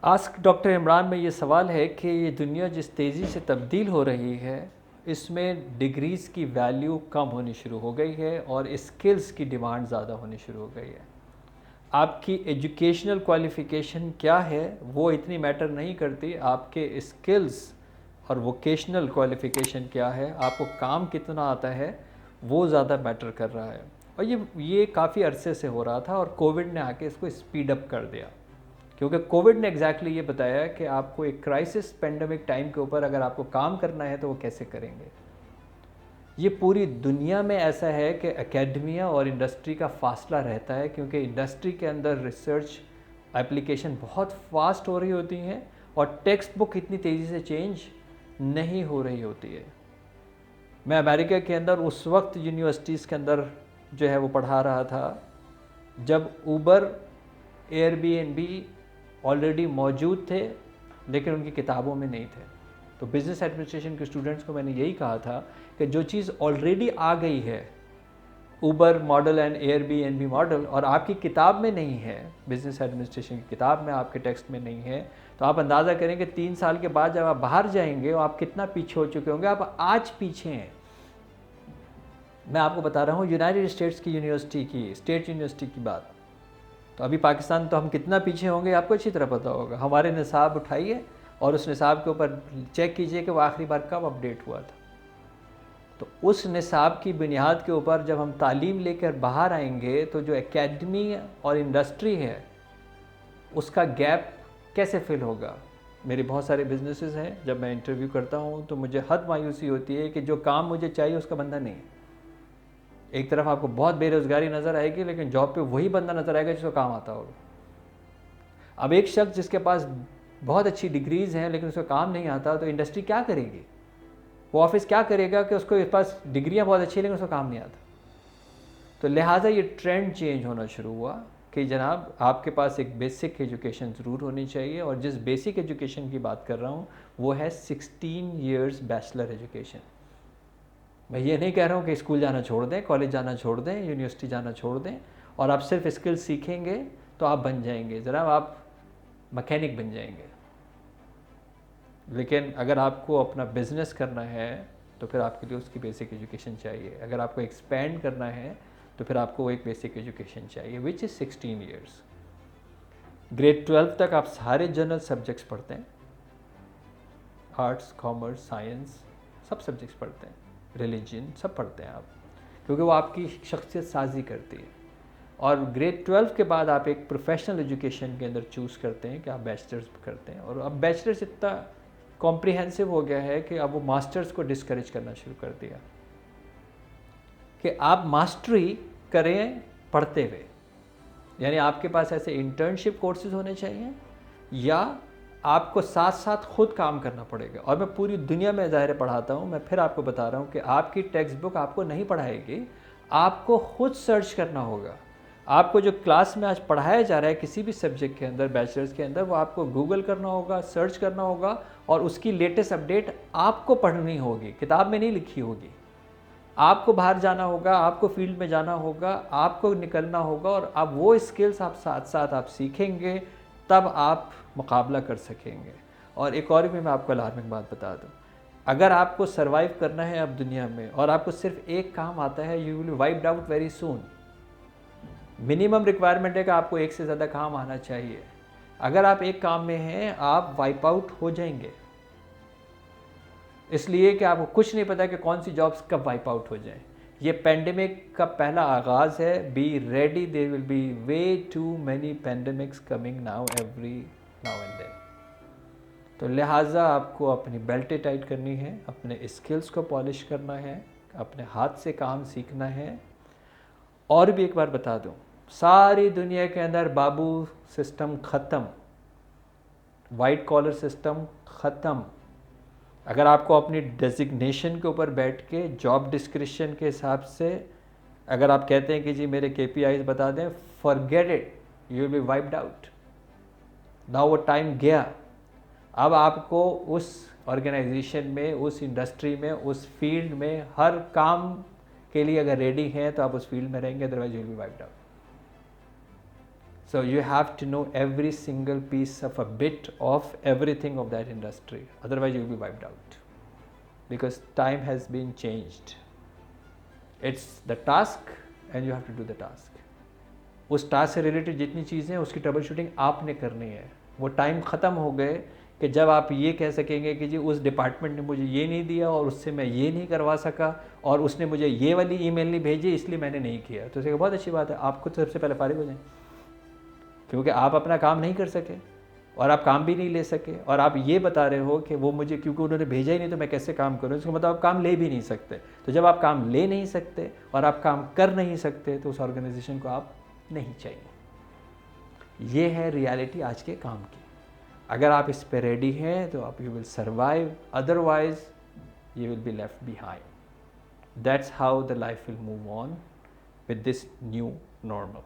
Ask doctor Imran में ये सवाल है कि ये दुनिया जिस तेज़ी से तब्दील हो रही है, इसमें डिग्रीज़ की वैल्यू कम होनी शुरू हो गई है और स्किल्स की डिमांड ज़्यादा होनी शुरू हो गई है। आपकी एजुकेशनल क्वालिफ़िकेशन क्या है वो इतनी मैटर नहीं करती, आपके स्किल्स और वोकेशनल क्वालिफ़िकेशन क्या है, आपको काम कितना आता है, वो ज़्यादा मैटर कर रहा है। और ये काफ़ी अरसे से हो रहा था और कोविड ने आके इसको स्पीड अप कर दिया, क्योंकि कोविड ने एग्जैक्टली ये बताया कि आपको एक क्राइसिस पेंडेमिक टाइम के ऊपर अगर आपको काम करना है तो वो कैसे करेंगे। ये पूरी दुनिया में ऐसा है कि एकेडमिया और इंडस्ट्री का फासला रहता है, क्योंकि इंडस्ट्री के अंदर रिसर्च एप्लीकेशन बहुत फास्ट हो रही होती हैं और टेक्स्ट बुक इतनी तेज़ी से चेंज नहीं हो रही होती है। मैं अमेरिका के अंदर उस वक्त यूनिवर्सिटीज़ के अंदर जो है वो पढ़ा रहा था जब ऊबर, एयरबीएनबी ऑलरेडी मौजूद थे लेकिन उनकी किताबों में नहीं थे। तो बिज़नेस एडमिनिस्ट्रेशन के स्टूडेंट्स को मैंने यही कहा था कि जो चीज़ ऑलरेडी आ गई है, Uber model and Airbnb model, और आपकी किताब में नहीं है, बिज़नेस एडमिनिस्ट्रेशन की किताब में, आपके टेक्स्ट में नहीं है, तो आप अंदाज़ा करें कि 3 साल के बाद जब आप बाहर जाएंगे और आप कितना पीछे हो चुके होंगे। आप आज पीछे हैं। मैं आपको बता रहा हूँ यूनाइटेड स्टेट्स की यूनिवर्सिटी की, स्टेट यूनिवर्सिटी की बात। तो अभी पाकिस्तान तो हम कितना पीछे होंगे आपको अच्छी तरह पता होगा। हमारे निसाब उठाइए और उस निसाब के ऊपर चेक कीजिए कि वो आखिरी बार कब अपडेट हुआ था। तो उस निसाब की बुनियाद के ऊपर जब हम तालीम लेकर बाहर आएंगे तो जो एकेडमी और इंडस्ट्री है उसका गैप कैसे फिल होगा। मेरे बहुत सारे बिजनेसेस हैं, जब मैं इंटरव्यू करता हूँ तो मुझे हद मायूसी होती है कि जो काम मुझे चाहिए उसका बंदा नहीं है। एक तरफ आपको बहुत बेरोज़गारी नज़र आएगी लेकिन जॉब पे वही बंदा नज़र आएगा जिसको काम आता होगा। अब एक शख्स जिसके पास बहुत अच्छी डिग्रीज़ हैं लेकिन उसको काम नहीं आता, तो इंडस्ट्री क्या करेगी, वो ऑफिस क्या करेगा कि उसके पास डिग्रियां बहुत अच्छी हैं लेकिन उसको काम नहीं आता। तो लिहाजा ये ट्रेंड चेंज होना शुरू हुआ कि जनाब आपके पास एक बेसिक एजुकेशन ज़रूर होनी चाहिए, और जिस बेसिक एजुकेशन की बात कर रहा हूँ वो है 16 ईयर्स बैचलर एजुकेशन। मैं ये नहीं कह रहा हूँ कि स्कूल जाना छोड़ दें, कॉलेज जाना छोड़ दें, यूनिवर्सिटी जाना छोड़ दें और आप सिर्फ स्किल सीखेंगे तो आप बन जाएंगे, जनाब आप मैकेनिक बन जाएंगे। लेकिन अगर आपको अपना बिजनेस करना है तो फिर आपके लिए उसकी बेसिक एजुकेशन चाहिए। अगर आपको एक्सपेंड करना है तो फिर आपको एक बेसिक एजुकेशन चाहिए, विच इज़ 16 ईयर्स। ग्रेड 12 तक आप सारे जनरल सब्जेक्ट्स पढ़ते हैं, आर्ट्स, कॉमर्स, साइंस, सब सब्जेक्ट्स पढ़ते हैं, रिलीजन सब पढ़ते हैं आप, क्योंकि वो आपकी शख्सियत साजी करती है। और ग्रेड 12 के बाद आप एक प्रोफेशनल एजुकेशन के अंदर चूज़ करते हैं कि आप बैचलर्स करते हैं। और अब बैचलर्स इतना कॉम्प्रिहेंसिव हो गया है कि अब वो मास्टर्स को डिस्करेज करना शुरू कर दिया कि आप मास्टरी करें पढ़ते हुए, यानी आपके पास ऐसे इंटर्नशिप कोर्सेज होने चाहिए या आपको साथ साथ खुद काम करना पड़ेगा। और मैं पूरी दुनिया में ज़ाहिर पढ़ाता हूँ, मैं फिर आपको बता रहा हूँ कि आपकी टेक्स्ट बुक आपको नहीं पढ़ाएगी, आपको खुद सर्च करना होगा। आपको जो क्लास में आज पढ़ाया जा रहा है किसी भी सब्जेक्ट के अंदर, बैचलर्स के अंदर, वो आपको गूगल करना होगा, सर्च करना होगा और उसकी लेटेस्ट अपडेट आपको पढ़नी होगी, किताब में नहीं लिखी होगी। आपको बाहर जाना होगा, आपको फील्ड में जाना होगा, आपको निकलना होगा और अब वो स्किल्स आप साथ साथ आप सीखेंगे, तब आप मुकाबला कर सकेंगे। और एक और भी मैं आपको अलार्मिंग बात बता दूं, अगर आपको सरवाइव करना है अब दुनिया में और आपको सिर्फ एक काम आता है, you will wiped out very soon. Minimum requirement है कि आपको एक से ज़्यादा काम आना चाहिए। अगर आप एक काम में हैं आप वाइप आउट हो जाएंगे, इसलिए कि आपको कुछ नहीं पता कि कौन सी जॉब्स कब वाइप आउट हो जाएं। ये पेंडेमिक का पहला आगाज़ है, be ready, there will be way too many pandemics coming now every now and then. तो लिहाजा आपको अपनी बेल्टें टाइट करनी है, अपने स्किल्स को पॉलिश करना है, अपने हाथ से काम सीखना है। और भी एक बार बता दूं, सारी दुनिया के अंदर बाबू सिस्टम ख़त्म, वाइट कॉलर सिस्टम ख़त्म। अगर आपको अपनी डेजिग्नेशन के ऊपर बैठ के जॉब डिस्क्रिप्शन के हिसाब से अगर आप कहते हैं कि जी मेरे KPIs बता दें, forget it, you will be wiped out. Now वो टाइम गया। अब आपको उस ऑर्गेनाइजेशन में, उस इंडस्ट्री में, उस फील्ड में हर काम के लिए अगर रेडी हैं तो आप उस फील्ड में रहेंगे, otherwise you will be wiped out. So you have to know every single piece of a bit of everything of that industry. Otherwise, you'll be wiped out because time has been changed. It's the task and you have to do the task. उस task से related जितनी चीज़ें हैं उसकी trouble shooting आपने करनी है. वो टाइम ख़त्म हो गए कि जब आप ये कह सकेंगे कि जी उस डिपार्टमेंट ने मुझे ये नहीं दिया और उससे मैं ये नहीं करवा सका और उसने मुझे ये वाली ईमेल नहीं भेजी इसलिए मैंने नहीं किया. तो उससे बहुत अच्छी बात है, आप खुद सबसे पहले फारिग हो जाएं क्योंकि आप अपना काम नहीं कर सके और आप काम भी नहीं ले सके और आप ये बता रहे हो कि वो मुझे क्योंकि उन्होंने भेजा ही नहीं तो मैं कैसे काम करूँ. इसका मतलब आप काम ले भी नहीं सकते. तो जब आप काम ले नहीं सकते और आप काम कर नहीं सकते तो उस ऑर्गेनाइजेशन को आप नहीं चाहिए. ये है रियलिटी आज के काम की. अगर आप इस पे रेडी हैं तो आप you will survive, otherwise you will be left behind. That's how the life will move on with this new normal.